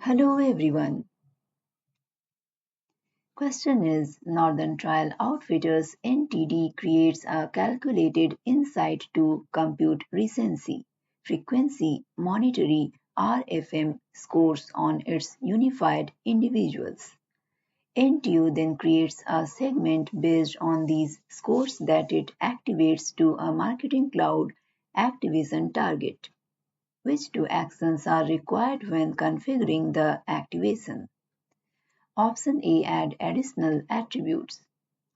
Hello everyone. Question is Northern Trial Outfitters NTD creates a calculated insight to compute recency, frequency, monetary RFM scores on its unified individuals. NTU then creates a segment based on these scores that it activates to a marketing cloud activation target. Which two actions are required when configuring the activation? Option A add additional attributes.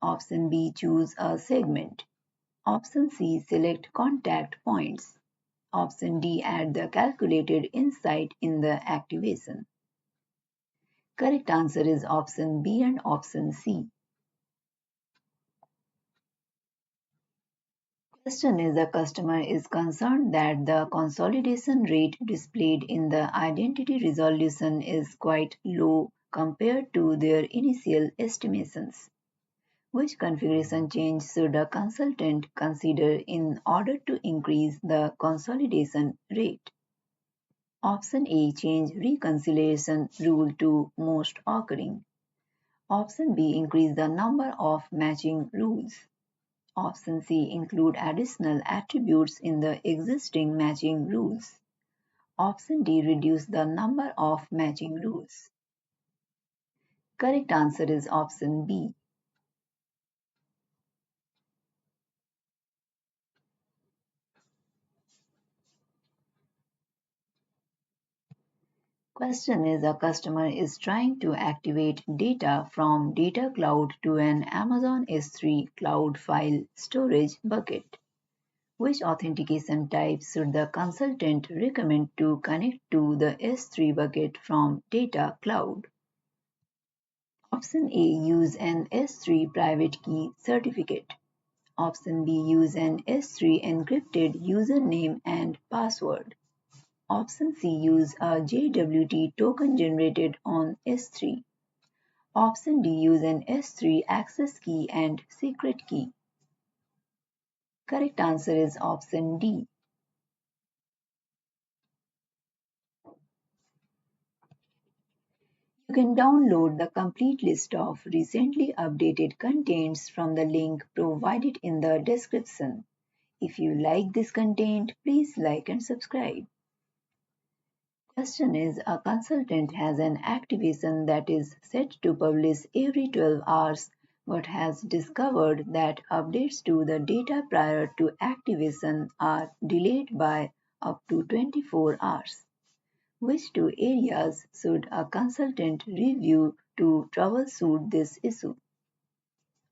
Option B choose a segment. Option C select contact points. Option D add the calculated insight in the activation. Correct answer is option B and option C. Question is the customer is concerned that the consolidation rate displayed in the identity resolution is quite low compared to their initial estimations. Which configuration change should a consultant consider in order to increase the consolidation rate? Option A change reconciliation rule to most occurring. Option B increase the number of matching rules. Option C include additional attributes in the existing matching rules. Option D reduce the number of matching rules. Correct answer is option B. Question is a customer is trying to activate data from Data Cloud to an Amazon S3 cloud file storage bucket. Which authentication type should the consultant recommend to connect to the S3 bucket from Data Cloud? Option A use an S3 private key certificate. Option B use an S3 encrypted username and password. Option C use a JWT token generated on S3. Option D use an S3 access key and secret key. Correct answer is option D. You can download the complete list of recently updated contents from the link provided in the description. If you like this content, please like and subscribe. Question is a consultant has an activation that is set to publish every 12 hours but has discovered that updates to the data prior to activation are delayed by up to 24 hours. Which two areas should a consultant review to troubleshoot this issue?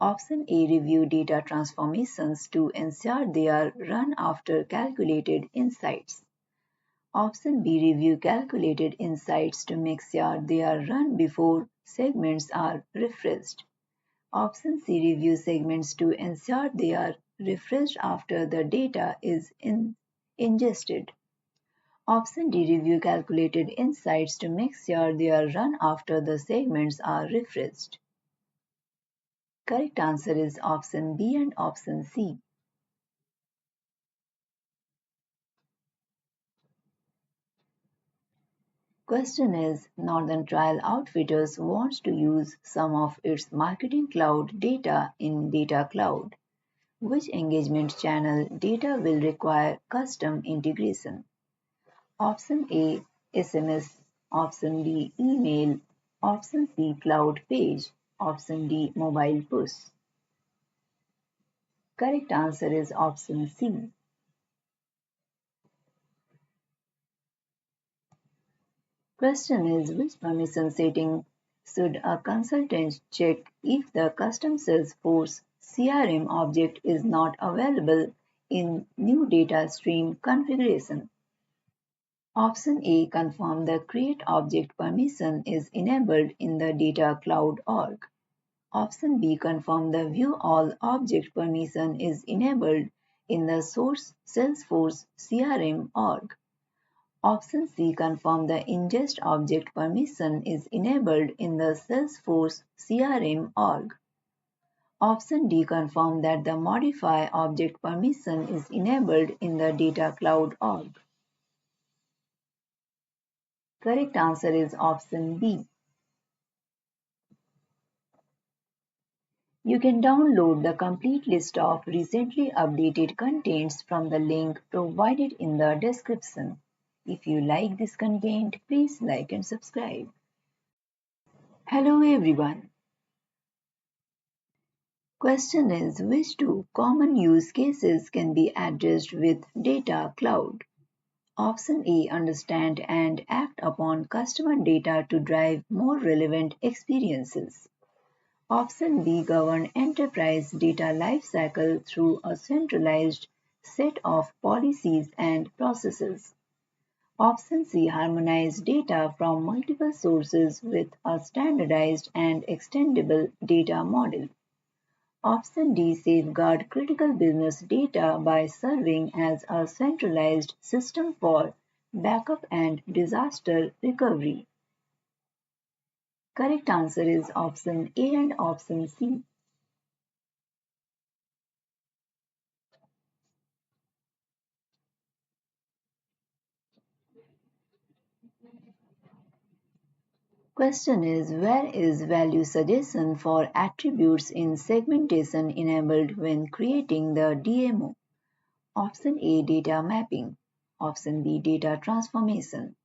Option A review data transformations to ensure they are run after calculated insights. Option B review calculated insights to make sure they are run before segments are refreshed. Option C review segments to ensure they are refreshed after the data is ingested. Option D review calculated insights to make sure they are run after the segments are refreshed. Correct answer is option B and option C. Question is Northern Trial Outfitters wants to use some of its marketing cloud data in Data Cloud. Which engagement channel data will require custom integration? Option A SMS, Option B email, Option C cloud page, Option D mobile push. Correct answer is option C. Question is which permission setting should a consultant check if the custom Salesforce CRM object is not available in new data stream configuration? Option A confirm the create object permission is enabled in the data cloud org. Option B confirm the view all object permission is enabled in the source Salesforce CRM org. Option C confirm the ingest object permission is enabled in the Salesforce CRM org. Option D confirm that the modify object permission is enabled in the data cloud org. Correct answer is option B. You can download the complete list of recently updated contents from the link provided in the description. If you like this content, please like and subscribe. Hello everyone. Question is, which two common use cases can be addressed with Data Cloud? Option A, understand and act upon customer data to drive more relevant experiences. Option B, govern enterprise data lifecycle through a centralized set of policies and processes. Option C, harmonize data from multiple sources with a standardized and extendable data model. Option D, safeguard critical business data by serving as a centralized system for backup and disaster recovery. Correct answer is option A and option C. Question is, where is value suggestion for attributes in segmentation enabled when creating the DMO? Option A, data mapping. Option B, data transformation.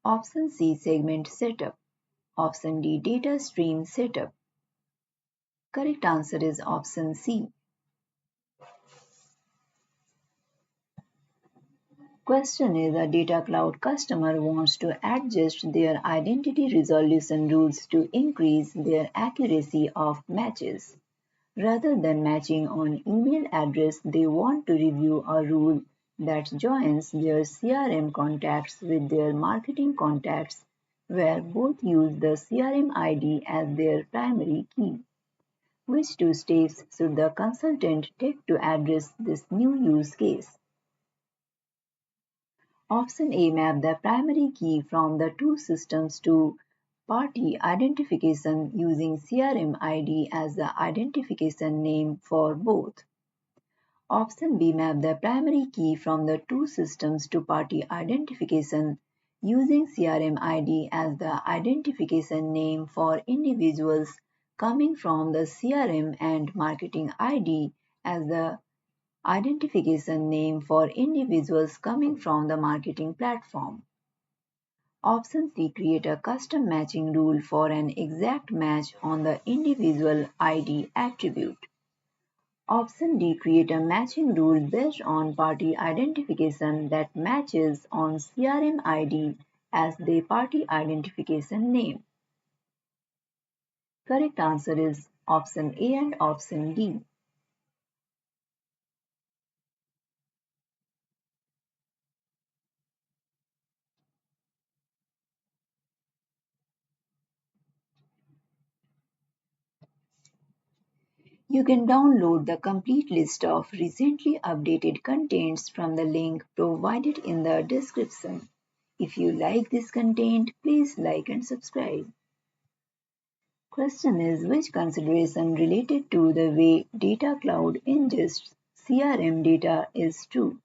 Option C, segment setup. Option D, data stream setup. Correct answer is option C. Question is, a data cloud customer wants to adjust their identity resolution rules to increase their accuracy of matches. Rather than matching on email address, they want to review a rule that joins their CRM contacts with their marketing contacts, where both use the CRM ID as their primary key. Which two steps should the consultant take to address this new use case? Option A, map the primary key from the two systems to party identification using CRM ID as the identification name for both. Option B, map the primary key from the two systems to party identification using CRM ID as the identification name for individuals coming from the CRM and marketing ID as the identification name for individuals coming from the marketing platform. Option C, create a custom matching rule for an exact match on the individual ID attribute. Option D, create a matching rule based on party identification that matches on CRM ID as the party identification name. Correct answer is option A and option D. You can download the complete list of recently updated contents from the link provided in the description. If you like this content, please like and subscribe. Question is, which consideration related to the way Data Cloud ingests CRM data is true?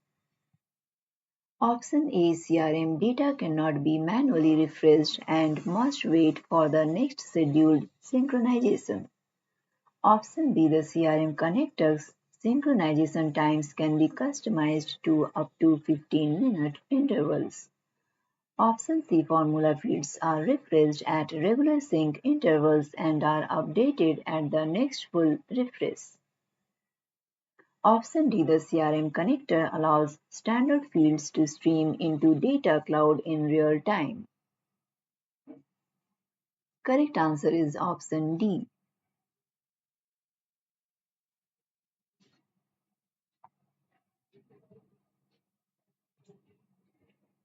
Option A, CRM data cannot be manually refreshed and must wait for the next scheduled synchronization. Option B, the CRM connectors synchronization times can be customized to up to 15-minute intervals. Option C, formula fields are refreshed at regular sync intervals and are updated at the next full refresh. Option D, the CRM connector allows standard fields to stream into Data Cloud in real time. Correct answer is option D.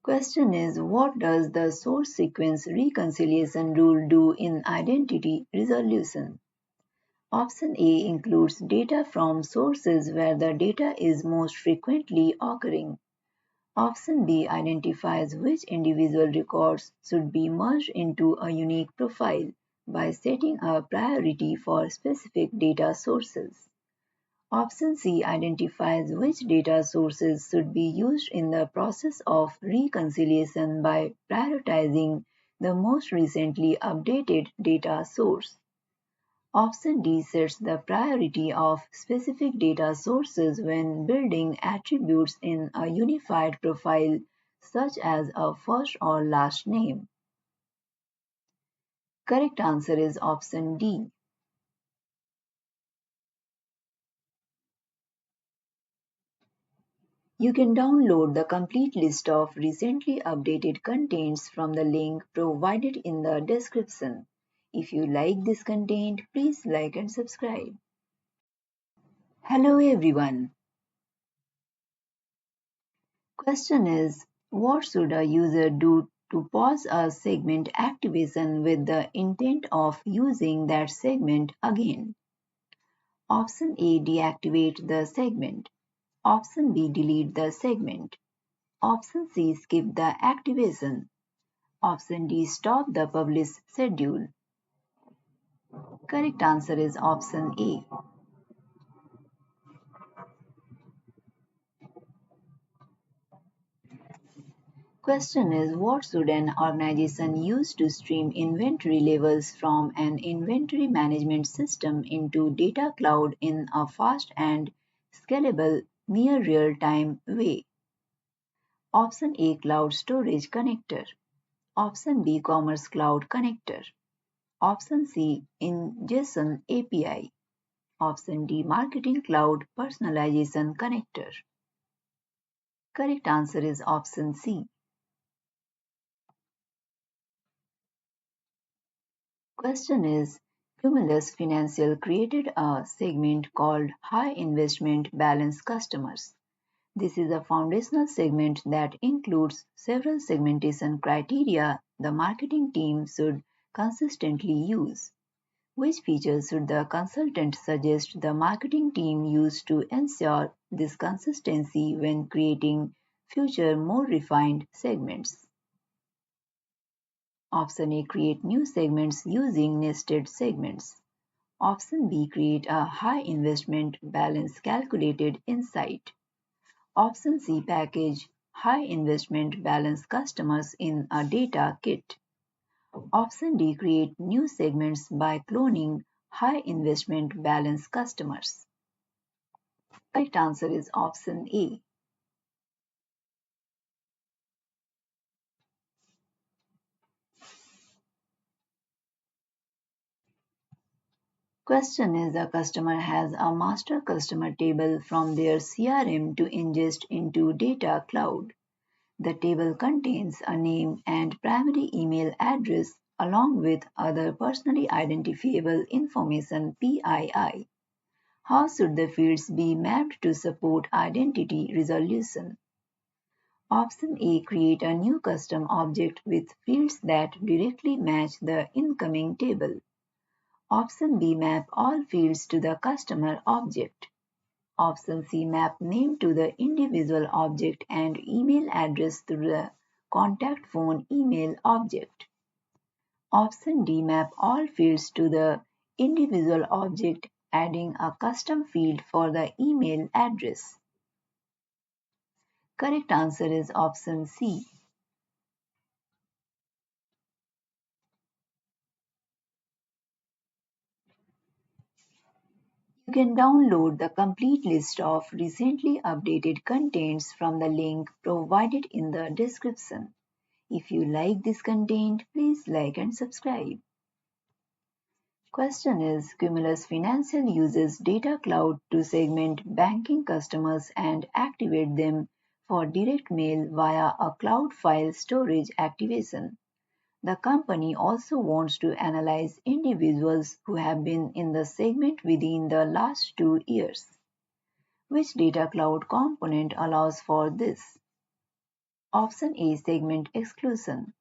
Question is, what does the source sequence reconciliation rule do in identity resolution? Option A includes data from sources where the data is most frequently occurring. Option B identifies which individual records should be merged into a unique profile by setting a priority for specific data sources. Option C identifies which data sources should be used in the process of reconciliation by prioritizing the most recently updated data source. Option D sets the priority of specific data sources when building attributes in a unified profile, such as a first or last name. Correct answer is option D. You can download the complete list of recently updated contents from the link provided in the description. If you like this content, please like and subscribe. Hello everyone. Question is, what should a user do to pause a segment activation with the intent of using that segment again? Option A, deactivate the segment. Option B, delete the segment. Option C, skip the activation. Option D, stop the publish schedule. Correct answer is option A. Question is, what should an organization use to stream inventory levels from an inventory management system into data cloud in a fast and scalable near real-time way? Option A, cloud storage connector. Option B, commerce cloud connector. Option C, ingestion API. Option D, marketing cloud personalization connector. Correct answer is option C. Question is, Cumulus Financial created a segment called High Investment Balance Customers. This is a foundational segment that includes several segmentation criteria the marketing team should consistently use. Which features should the consultant suggest the marketing team use to ensure this consistency when creating future more refined segments? Option A, create new segments using nested segments. Option B, create a high investment balance calculated insight. Option C, package high investment balance customers in a data kit. Option D, create new segments by cloning high investment balance customers. Correct answer is option A. Question is, a customer has a master customer table from their CRM to ingest into data cloud. The table contains a name and primary email address along with other personally identifiable information PII. How should the fields be mapped to support identity resolution? Option A, create a new custom object with fields that directly match the incoming table. Option B, map all fields to the customer object. Option C, map name to the individual object and email address to the contact phone email object. Option D, map all fields to the individual object, adding a custom field for the email address. Correct answer is option C. You can download the complete list of recently updated contents from the link provided in the description. If you like this content, please like and subscribe. Question is, Cumulus Financial uses Data Cloud to segment banking customers and activate them for direct mail via a cloud file storage activation. The company also wants to analyze individuals who have been in the segment within the last 2 years. Which data cloud component allows for this? Option A, segment exclusion.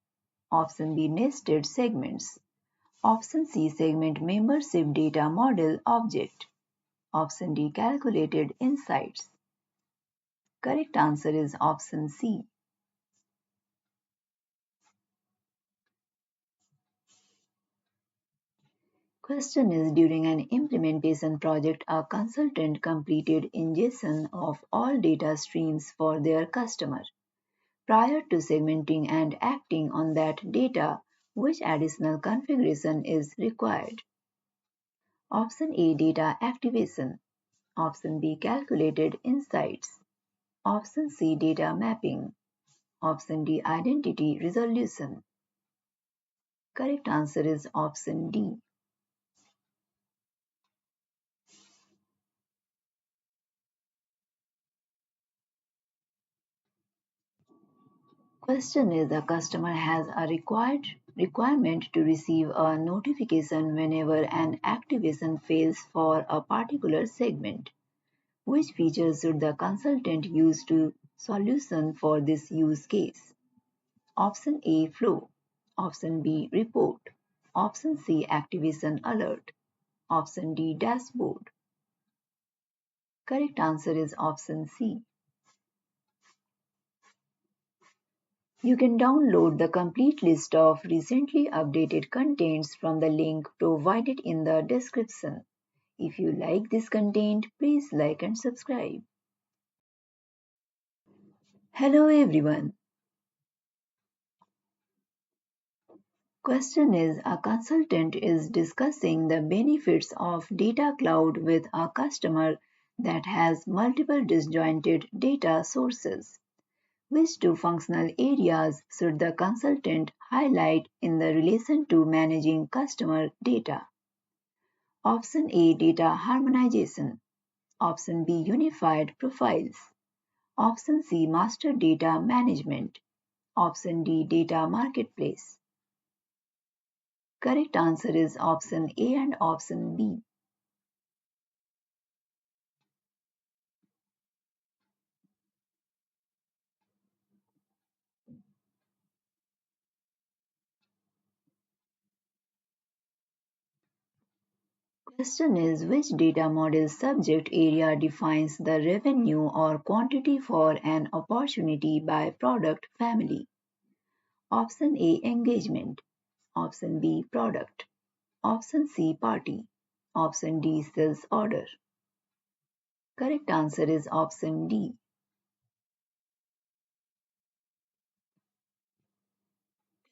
Option B, nested segments. Option C, segment membership data model object. Option D, calculated insights. Correct answer is option C. Question is, during an implementation project, a consultant completed ingestion of all data streams for their customer. Prior to segmenting and acting on that data, Which additional configuration is required? Option A, data activation. Option B, calculated insights. Option C, data mapping. Option D, identity resolution. Correct answer is option D. Question is, a customer has a requirement to receive a notification whenever an activation fails for a particular segment. Which features should the consultant use to solution for this use case? Option A, flow. Option B, report. Option C, activation alert. Option D, dashboard. Correct answer is option C. You can download the complete list of recently updated contents from the link provided in the description. If you like this content, please like and subscribe. Hello everyone. Question is, a consultant is discussing the benefits of data cloud with a customer that has multiple disjointed data sources. Which two functional areas should the consultant highlight in the relation to managing customer data? Option A, data harmonization. Option B, unified profiles. Option C, master data management. Option D, data marketplace. Correct answer is option A and option B. Question is, which data model subject area defines the revenue or quantity for an opportunity by product family? Option A, engagement. Option B, product. Option C, party. Option D, sales order. Correct answer is option D.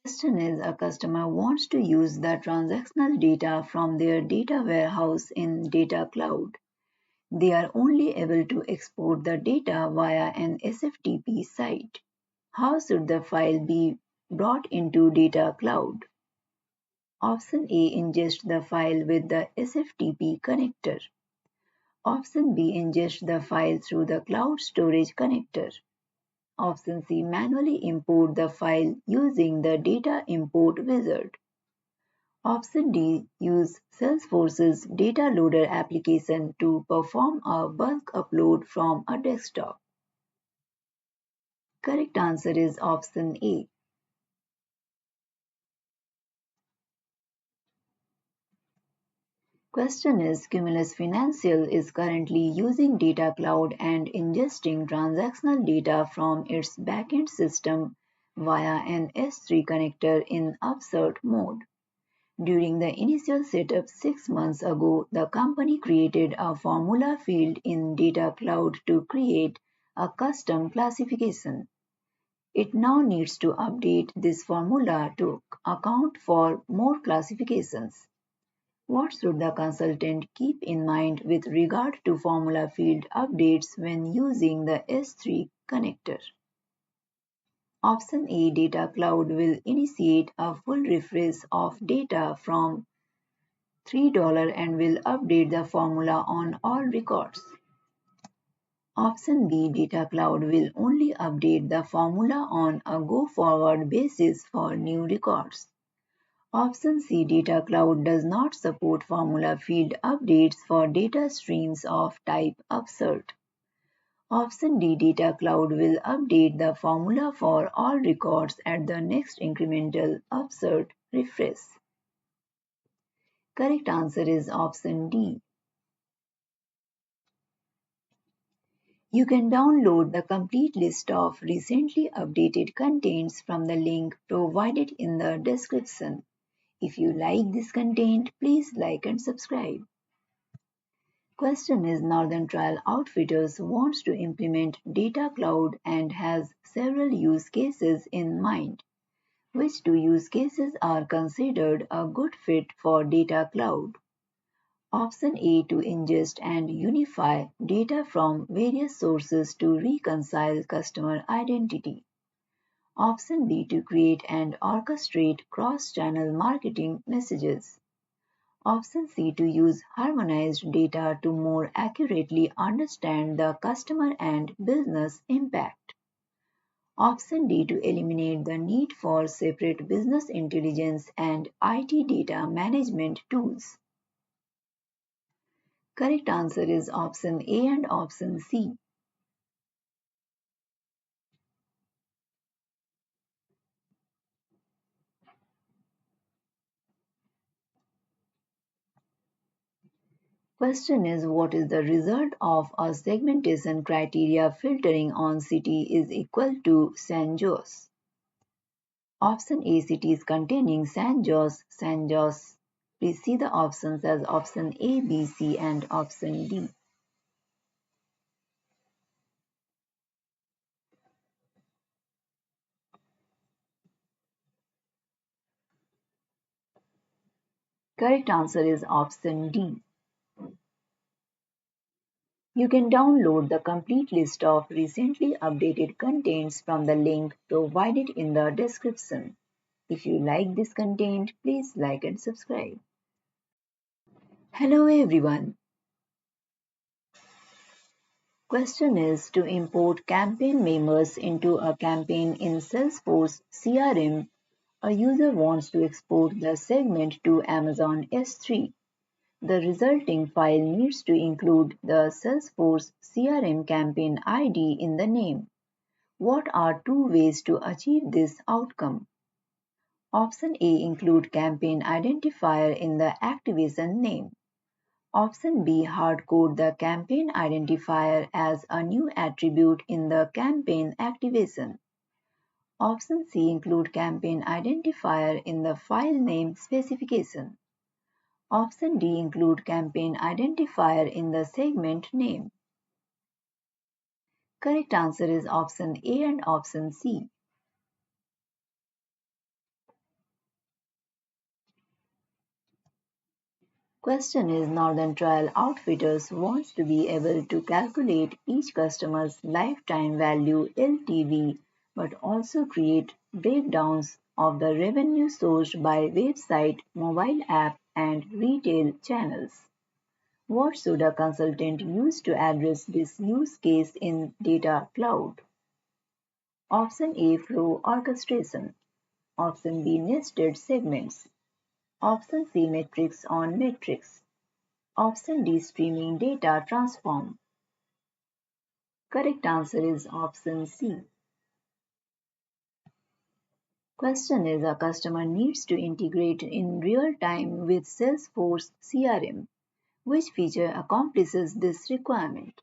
Question is, a customer wants to use the transactional data from their data warehouse in data cloud. They are only able to export the data via an SFTP site. How should the file be brought into data cloud? Option A, ingest the file with the SFTP connector. Option B, ingest the file through the cloud storage connector. Option C, manually import the file using the data import wizard. Option D, use Salesforce's data loader application to perform a bulk upload from a desktop. Correct answer is option A. Question is, Cumulus Financial is currently using Data Cloud and ingesting transactional data from its backend system via an S3 connector in upsert mode. During the initial setup 6 months ago, the company created a formula field in Data Cloud to create a custom classification. It now needs to update this formula to account for more classifications. What should the consultant keep in mind with regard to formula field updates when using the S3 connector? Option A, Data Cloud will initiate a full refresh of data from $3 and will update the formula on all records. Option B, Data Cloud will only update the formula on a go-forward basis for new records. Option C, Data Cloud does not support formula field updates for data streams of type upsert. Option D, Data Cloud will update the formula for all records at the next incremental upsert refresh. Correct answer is option D. You can download the complete list of recently updated contents from the link provided in the description. If you like this content, please like and subscribe. Question is, Northern Trial Outfitters wants to implement Data Cloud and has several use cases in mind. Which two use cases are considered a good fit for data cloud? Option A, to ingest and unify data from various sources to reconcile customer identity. Option B, to create and orchestrate cross-channel marketing messages. Option C, to use harmonized data to more accurately understand the customer and business impact. Option D, to eliminate the need for separate business intelligence and IT data management tools. Correct answer is option A and option C. Question is, what is the result of a segmentation criteria filtering on city is equal to San Jose? Option A, cities containing San Jose, San Jose. Please see the options as option A, B, C and option D. Correct answer is option D. You can download the complete list of recently updated contents from the link provided in the description. If you like this content, please like and subscribe. Hello everyone. Question is, to import campaign members into a campaign in Salesforce CRM, a user wants to export the segment to Amazon S3. The resulting file needs to include the Salesforce CRM campaign ID in the name. What are two ways to achieve this outcome? Option A, include campaign identifier in the activation name. Option B, hardcode the campaign identifier as a new attribute in the campaign activation. Option C, include campaign identifier in the file name specification. Option D, include campaign identifier in the segment name. Correct answer is option A and option C. Question is, Northern Trail Outfitters wants to be able to calculate each customer's lifetime value LTV, but also create breakdowns of the revenue sourced by website, mobile app, and retail channels. What should a consultant use to address this use case in Data Cloud? Option A, flow orchestration. Option B, nested segments. Option C, metrics on metrics. Option D, streaming data transform. Correct answer is option C. Question is, a customer needs to integrate in real time with Salesforce CRM. Which feature accomplishes this requirement?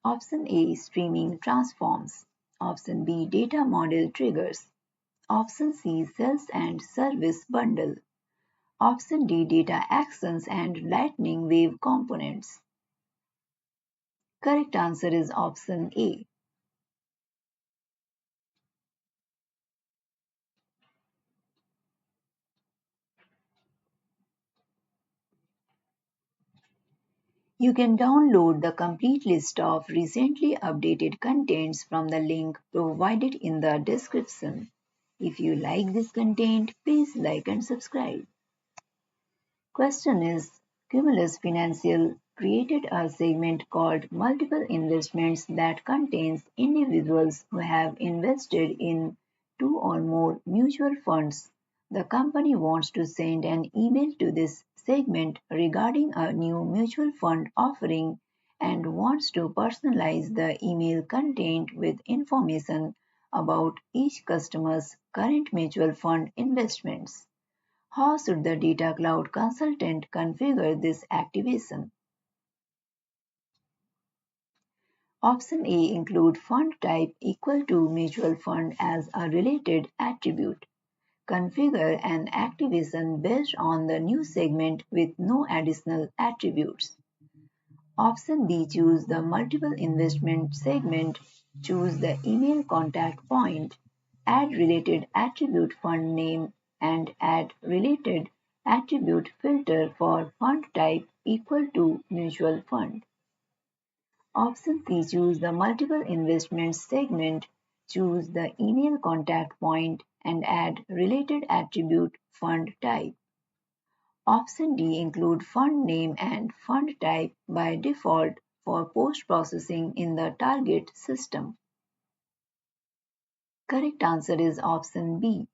Option A, streaming transforms. Option B, data model triggers. Option C, sales and service bundle. Option D, data actions and lightning wave components. Correct answer is option A. You can download the complete list of recently updated contents from the link provided in the description. If you like this content, please like and subscribe. Question is, Cumulus Financial created a segment called Multiple Investments that contains individuals who have invested in two or more mutual funds. The company wants to send an email to this segment regarding a new mutual fund offering and wants to personalize the email content with information about each customer's current mutual fund investments. How should the Data Cloud consultant configure this activation? Option A, include fund type equal to mutual fund as a related attribute. Configure an activation based on the new segment with no additional attributes. Option B, choose the multiple investment segment. Choose the email contact point add related attribute fund name, and add related attribute filter for fund type equal to mutual fund. Option C, choose the multiple investments segment, choose the email contact point, and add related attribute fund type. Option D, include fund name and fund type by default for post-processing in the target system. Correct answer is option B.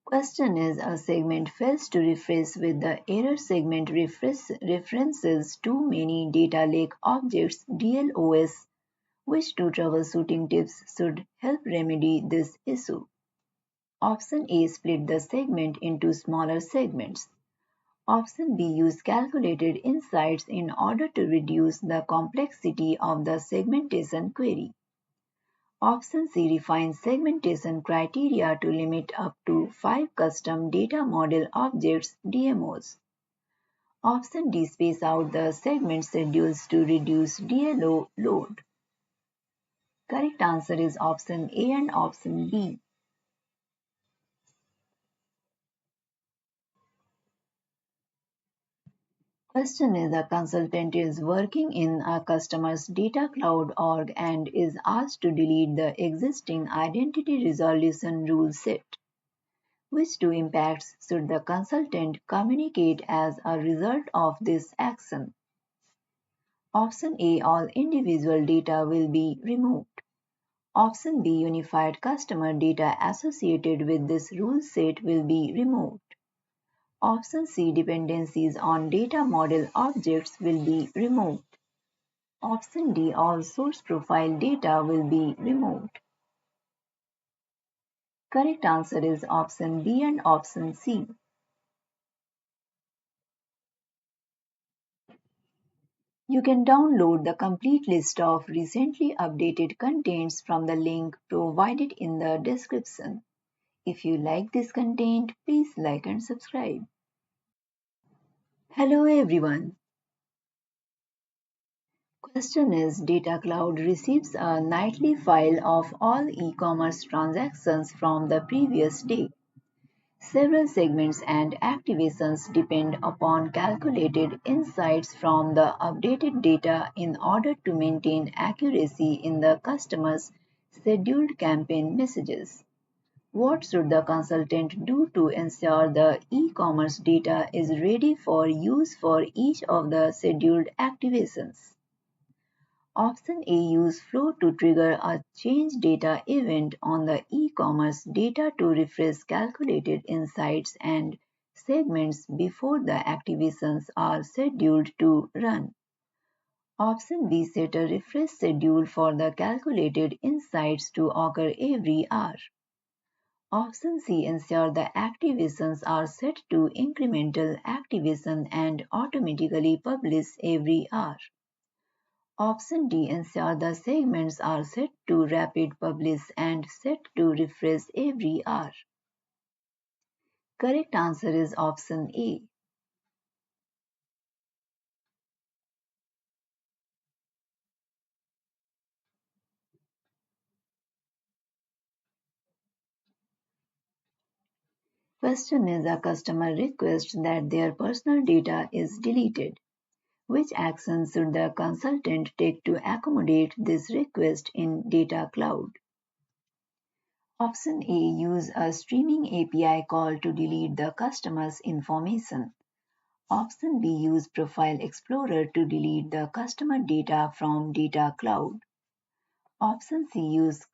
Question is, a segment fails to refresh with the error segment references too many data lake objects DLOS. Which two troubleshooting tips should help remedy this issue? Option A, split the segment into smaller segments. Option B, use calculated insights in order to reduce the complexity of the segmentation query. Option C, refine segmentation criteria to limit up to 5 custom data model objects DMOs. Option D, space out the segment schedules to reduce DLO load. Correct answer is option A and option B. Question is, a consultant is working in a customer's data cloud org and is asked to delete the existing identity resolution rule set. Which two impacts should the consultant communicate as a result of this action? Option A, all individual data will be removed. Option B, unified customer data associated with this rule set will be removed. Option C, dependencies on data model objects will be removed. Option D, all source profile data will be removed. Correct answer is option B and option C. You can download the complete list of recently updated contents from the link provided in the description. If you like this content, please like and subscribe. Hello everyone. Question is, Data Cloud receives a nightly file of all e-commerce transactions from the previous day. Several segments and activations depend upon calculated insights from the updated data in order to maintain accuracy in the customer's scheduled campaign messages. What should the consultant do to ensure the e-commerce data is ready for use for each of the scheduled activations? Option A, use flow to trigger a change data event on the e-commerce data to refresh calculated insights and segments before the activations are scheduled to run. Option B, set a refresh schedule for the calculated insights to occur every hour. Option C, ensure the activations are set to incremental activation and automatically publish every hour. Option D, ensure the segments are set to rapid publish and set to refresh every hour. Correct answer is option A. Question is, a customer requests that their personal data is deleted. Which action should the consultant take to accommodate this request in Data Cloud? Option A, use a streaming API call to delete the customer's information. Option B, use Profile Explorer to delete the customer data from Data Cloud. Option C, use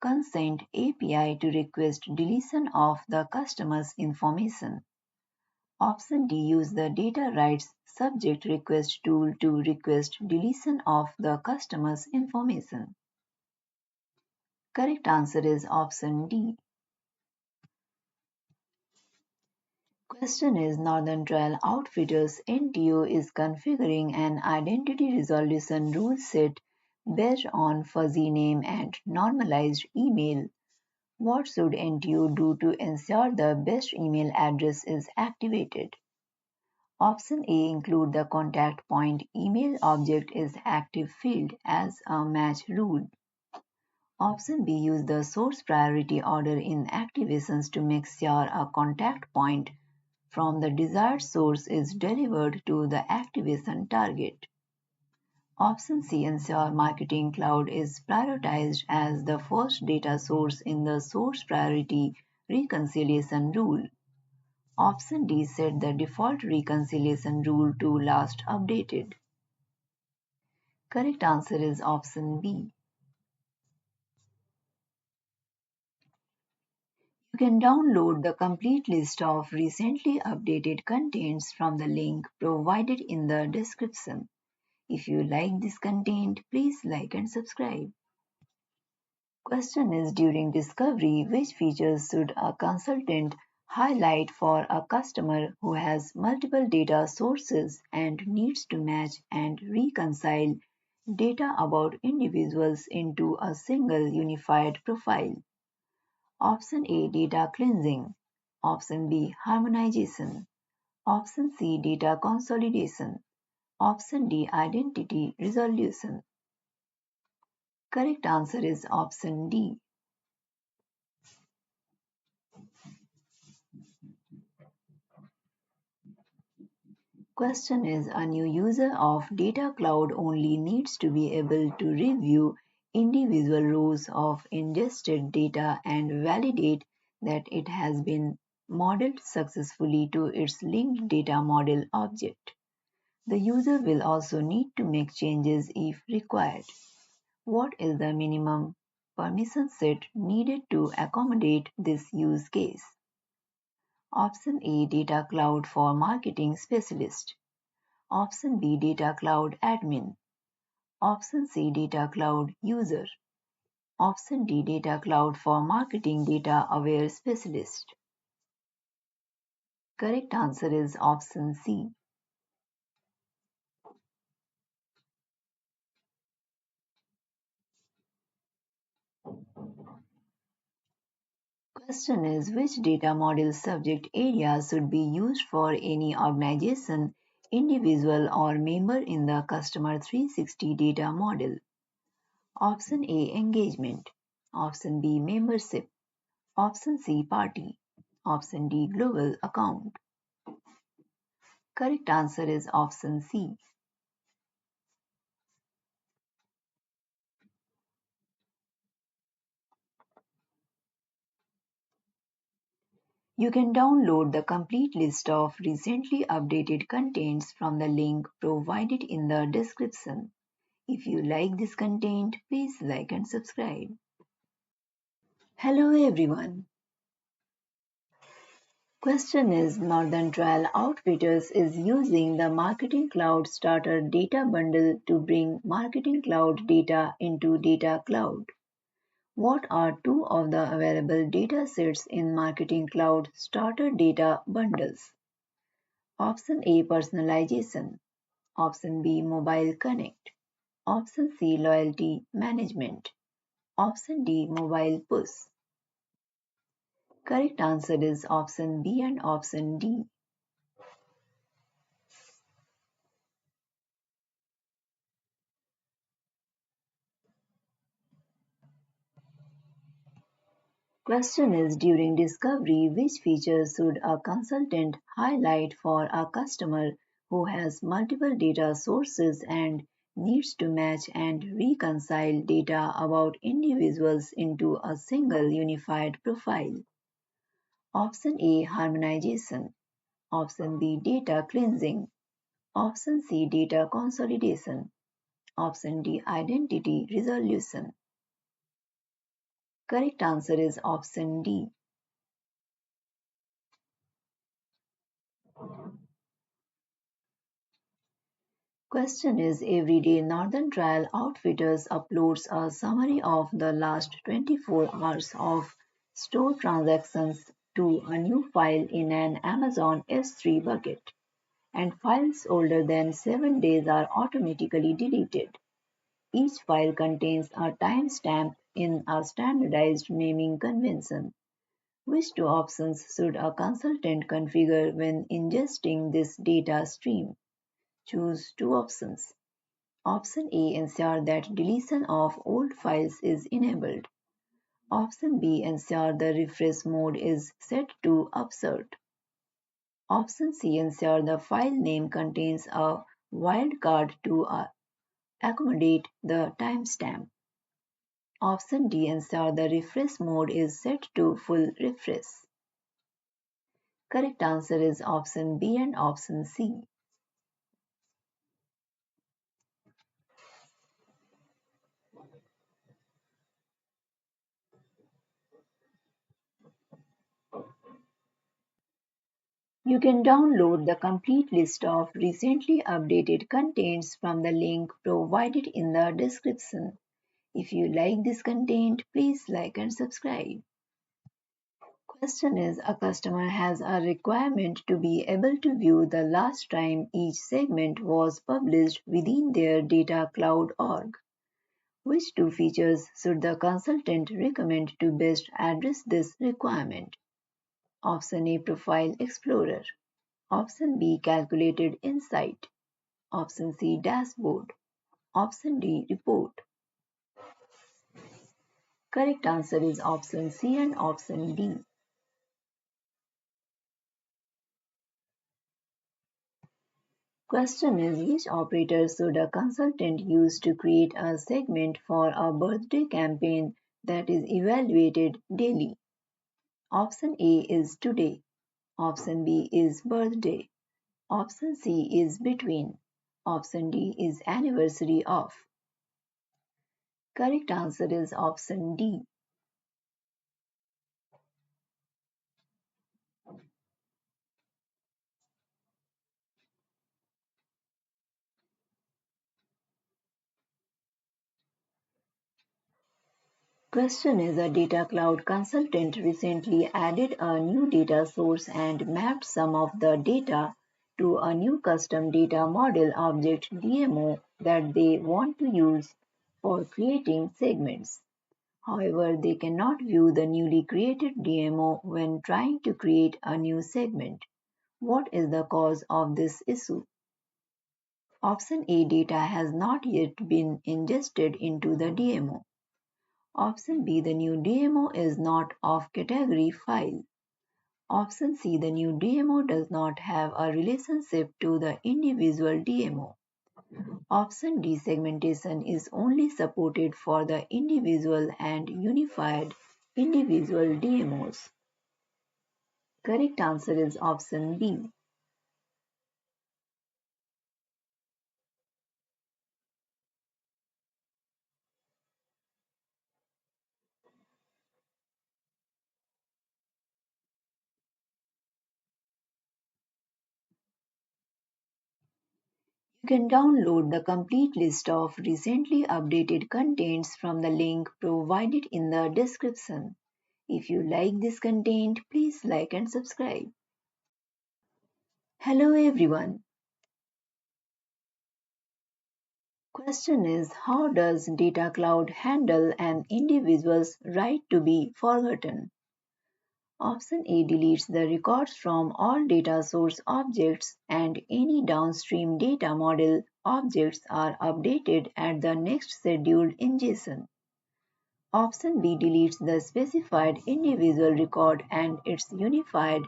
Consent API to request deletion of the customer's information. Option D, use the Data Rights Subject Request tool to request deletion of the customer's information. Correct answer is option D. Question is, Northern Trail Outfitters NTO is configuring an identity resolution rule set based on fuzzy name and normalized email. What should NTO do to ensure the best email address is activated? Option A include the contact point email object is active field as a match rule. Option B use the source priority order in activations to make sure a contact point from the desired source is delivered to the activation target. Option C ensure Marketing Cloud is prioritized as the first data source in the source priority reconciliation rule. Option D set the default reconciliation rule to last updated. Correct answer is option B. You can download the complete list of recently updated contents from the link provided in the description. If you like this content, please like and subscribe. Question is during discovery, which features should a consultant highlight for a customer who has multiple data sources and needs to match and reconcile data about individuals into a single unified profile? Option A data cleansing, Option B harmonization, Option C data consolidation, Option D identity resolution. Correct answer is option D. Question is a new user of Data Cloud only needs to be able to review individual rows of ingested data and validate that it has been modeled successfully to its linked data model object. The user will also need to make changes if required. What is the minimum permission set needed to accommodate this use case? Option A Data Cloud for Marketing Specialist. Option B Data Cloud Admin. Option C Data Cloud User. Option D Data Cloud for Marketing Data Aware Specialist. Correct answer is option C. Question is which data model subject area should be used for any organization, individual or member in the customer 360 data model? Option A engagement. Option B membership. Option C party. Option D global account. Correct answer is option C. You can download the complete list of recently updated contents from the link provided in the description. If you like this content, please like and subscribe. Hello everyone. Question is Northern Trial Outfitters is using the Marketing Cloud Starter Data Bundle to bring Marketing Cloud data into Data Cloud. What are two of the available data sets in Marketing Cloud Starter Data Bundles? Option A Personalization. Option B Mobile Connect. Option C Loyalty Management. Option D Mobile Push. Correct answer is option B and option D. Question is during discovery, which features should a consultant highlight for a customer who has multiple data sources and needs to match and reconcile data about individuals into a single unified profile? Option A harmonization, Option B data cleansing, Option C data consolidation, Option D identity resolution. Correct answer is option D. Question is everyday Northern Trial Outfitters uploads a summary of the last 24 hours of store transactions to a new file in an Amazon S3 bucket, and files older than 7 days are automatically deleted. Each file contains a timestamp in a standardized naming convention. Which two options should a consultant configure when ingesting this data stream? Choose two options. Option A, ensure that deletion of old files is enabled. Option B, ensure the refresh mode is set to upsert. Option C, ensure the file name contains a wildcard to accommodate the timestamp. Option D, ensure the refresh mode is set to full refresh. Correct answer is option B and option C. You can download the complete list of recently updated contents from the link provided in the description. If you like this content, please like and subscribe. Question is, a customer has a requirement to be able to view the last time each segment was published within their data cloud org. Which two features should the consultant recommend to best address this requirement? Option A, Profile Explorer. Option B, Calculated Insight. Option C, Dashboard. Option D, Report. Correct answer is option C and option D. Question is, which operator should a consultant use to create a segment for a birthday campaign that is evaluated daily? Option A is today. Option B is birthday. Option C is between. Option D is anniversary of. Correct answer is option D. Question is, a data cloud consultant recently added a new data source and mapped some of the data to a new custom data model object DMO that they want to use for creating segments. However, they cannot view the newly created DMO when trying to create a new segment. What is the cause of this issue? Option A, data has not yet been ingested into the DMO. Option B, the new DMO is not of category file. Option C, the new DMO does not have a relationship to the individual DMO. Option D, segmentation is only supported for the individual and unified individual DMOs. Correct answer is option B. You can download the complete list of recently updated contents from the link provided in the description. If you like this content, please like and subscribe. Hello everyone. Question is, how does Data Cloud handle an individual's right to be forgotten? Option A, deletes the records from all data source objects and any downstream data model objects are updated at the next scheduled ingestion. Option B, deletes the specified individual record and its unified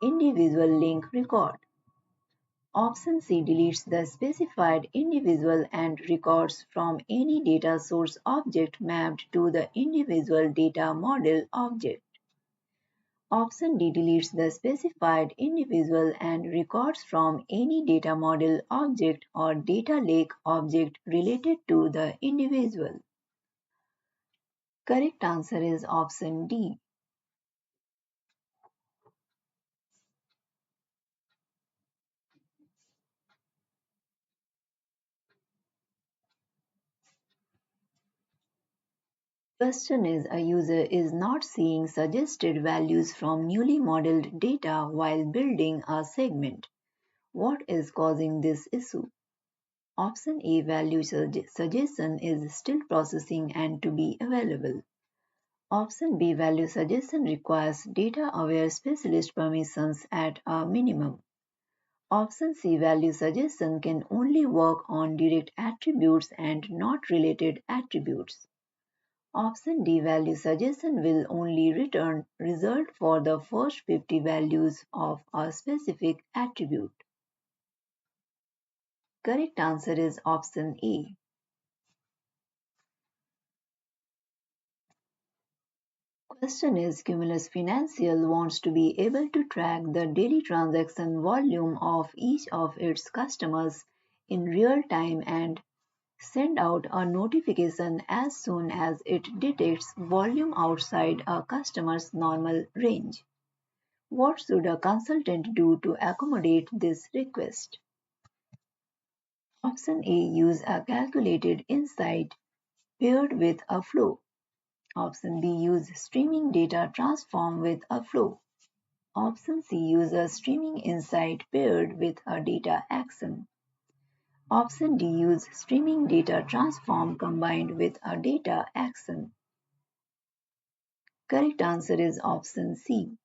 individual link record. Option C, deletes the specified individual and records from any data source object mapped to the individual data model object. Option D, deletes the specified individual and records from any data model object or data lake object related to the individual. Correct answer is option D. Question is, a user is not seeing suggested values from newly modeled data while building a segment. What is causing this issue? Option A, value suggestion is still processing and to be available. Option B value suggestion requires data-aware specialist permissions at a minimum. Option C value suggestion can only work on direct attributes and not related attributes. Option D value suggestion will only return result for the first 50 values of a specific attribute. Correct answer is option A. Question is Cumulus Financial wants to be able to track the daily transaction volume of each of its customers in real time and send out a notification as soon as it detects volume outside a customer's normal range. What should a consultant do to accommodate this request? Option A use a calculated insight paired with a flow. Option B use streaming data transform with a flow. Option C use a streaming insight paired with a data action. Option D use streaming data transform combined with a data action. Correct answer is option C.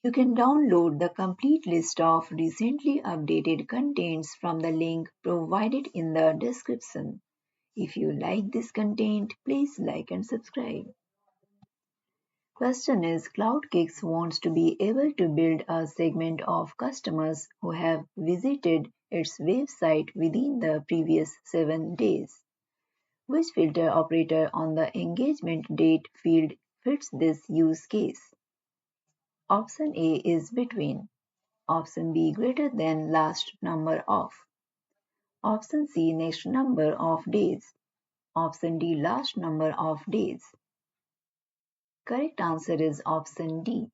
You can download the complete list of recently updated contents from the link provided in the description. If you like this content, please like and subscribe. Question is CloudKicks wants to be able to build a segment of customers who have visited its website within the previous 7 days. Which filter operator on the engagement date field fits this use case? Option A is between. Option B greater than last number of. Option C next number of days. Option D last number of days. Correct answer is option D.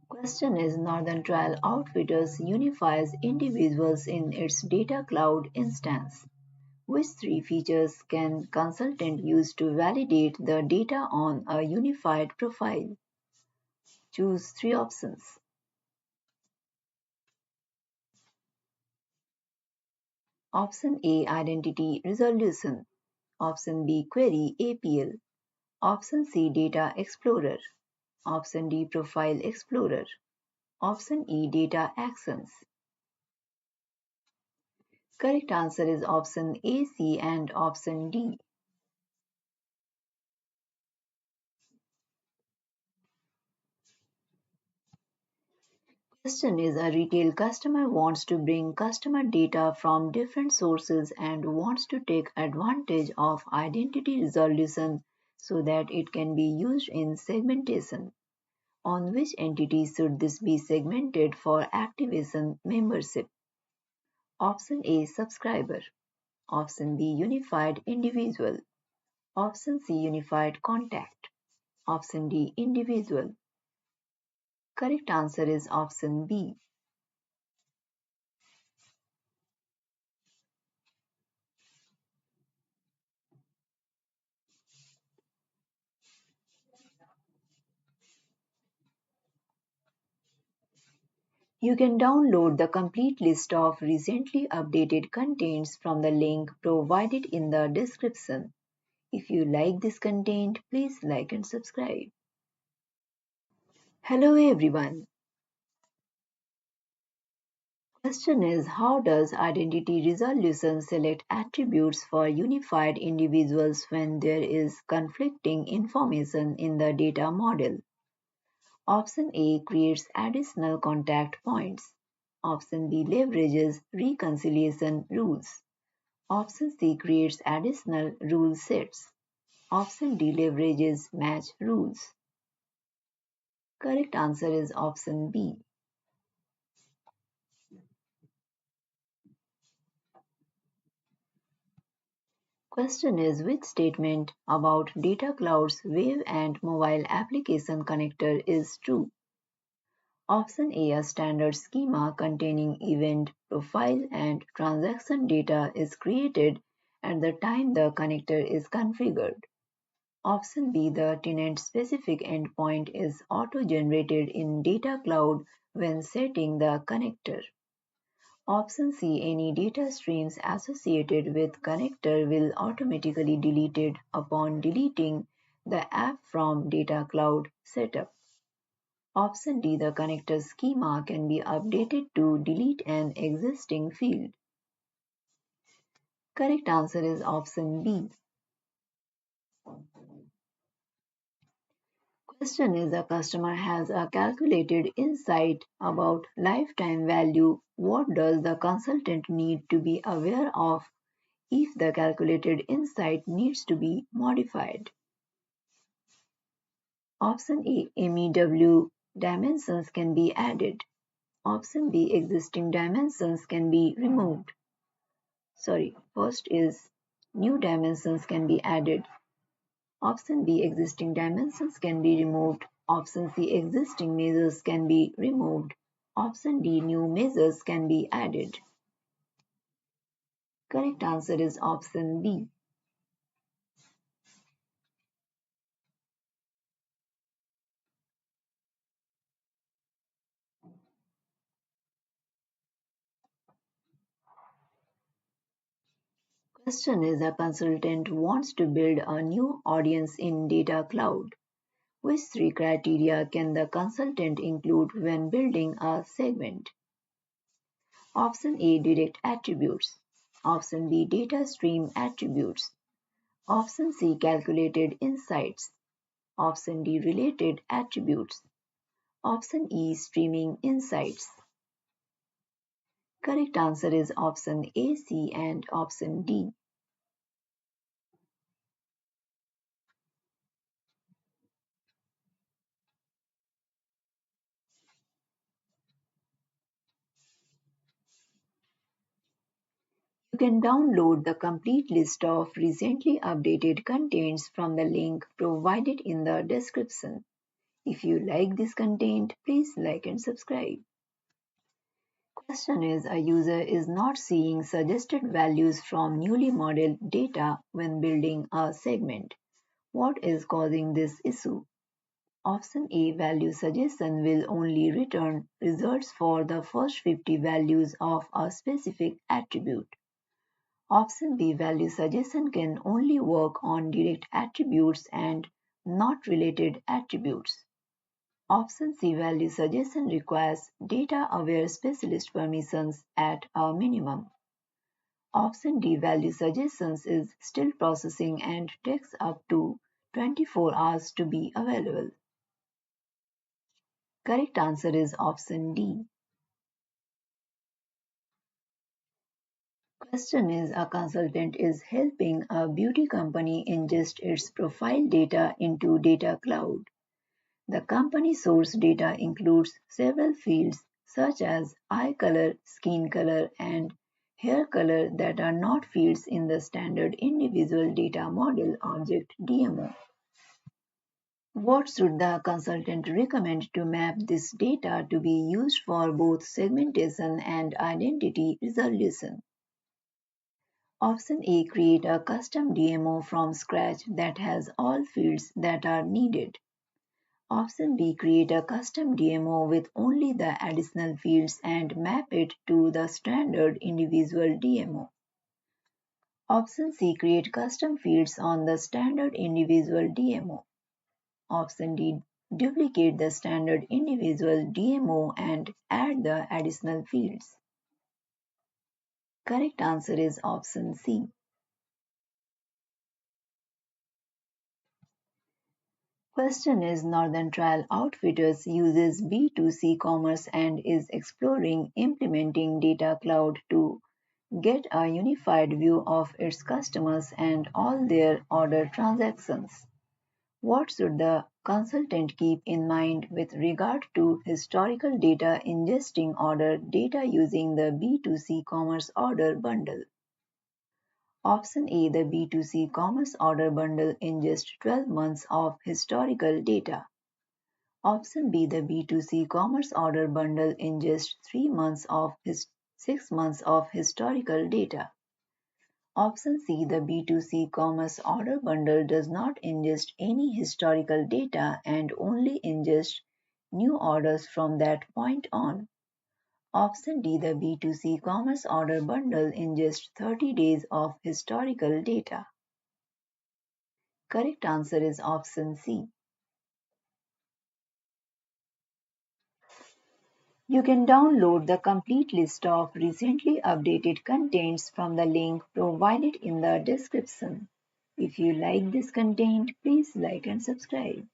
Question is Northern Trial Outfitters unifies individuals in its data cloud instance. Which three features can consultant use to validate the data on a unified profile? Choose three options. Option A identity resolution. Option B query APL. Option C data explorer. Option D profile explorer. Option E data actions. Correct answer is option A, C and option D. Question is a retail customer wants to bring customer data from different sources and wants to take advantage of identity resolution so that it can be used in segmentation. On which entity should this be segmented for activation membership? Option A subscriber. Option B unified individual. Option C unified contact. Option D individual. Correct answer is option B. You can download the complete list of recently updated contents from the link provided in the description. If you like this content, please like and subscribe. Hello everyone. Question is how does identity resolution select attributes for unified individuals when there is conflicting information in the data model? Option A creates additional contact points. Option B leverages reconciliation rules. Option C creates additional rule sets. Option D leverages match rules. Correct answer is option B. Question is which statement about Data Cloud's web and mobile application connector is true? Option A a standard schema containing event, profile and transaction data is created at the time the connector is configured. Option B. The tenant-specific endpoint is auto-generated in Data Cloud when setting the connector. Option C. Any data streams associated with connector will automatically deleted upon deleting the app from Data Cloud setup. Option D. The connector schema can be updated to delete an existing field. Correct answer is option B. Question is, a customer has a calculated insight about lifetime value. What does the consultant need to be aware of if the calculated insight needs to be modified? Option A. MEW dimensions can be added. Option B. Existing dimensions can be removed. First is new dimensions can be added. Option B. Existing dimensions can be removed. Option C. Existing measures can be removed. Option D. New measures can be added. Correct answer is option B. Question is, a consultant wants to build a new audience in Data Cloud. Which three criteria can the consultant include when building a segment? Option A. Direct attributes. Option B. Data stream attributes. Option C. Calculated insights. Option D. Related attributes. Option E. Streaming insights. Correct answer is option A, C and option D. You can download the complete list of recently updated contents from the link provided in the description. If you like this content, please like and subscribe. Question is, a user is not seeing suggested values from newly modeled data when building a segment. What is causing this issue? Option A. Value suggestion will only return results for the first 50 values of a specific attribute. Option B. Value suggestion can only work on direct attributes and not related attributes. Option C. Value suggestion requires data-aware specialist permissions at a minimum. Option D. Value suggestions is still processing and takes up to 24 hours to be available. Correct answer is option D. Question is, a consultant is helping a beauty company ingest its profile data into Data Cloud. The company source data includes several fields such as eye color, skin color, and hair color that are not fields in the standard individual data model object DMO. What should the consultant recommend to map this data to be used for both segmentation and identity resolution? Option A. Create a custom DMO from scratch that has all fields that are needed. Option B. Create a custom DMO with only the additional fields and map it to the standard individual DMO. Option C. Create custom fields on the standard individual DMO. Option D. Duplicate the standard individual DMO and add the additional fields. Correct answer is option C. Question is, Northern Trail Outfitters uses B2C commerce and is exploring implementing Data Cloud to get a unified view of its customers and all their order transactions. What should the consultant keep in mind with regard to historical data ingesting order data using the B2C commerce order bundle? Option A. The B2C commerce order bundle ingests 12 months of historical data. Option B. The B2C commerce order bundle ingests 3 months of 6 months of historical data. Option C. The B2C commerce order bundle does not ingest any historical data and only ingests new orders from that point on. Option D. The B2C commerce order bundle ingests 30 days of historical data. Correct answer is option C. You can download the complete list of recently updated contents from the link provided in the description. If you like this content, please like and subscribe.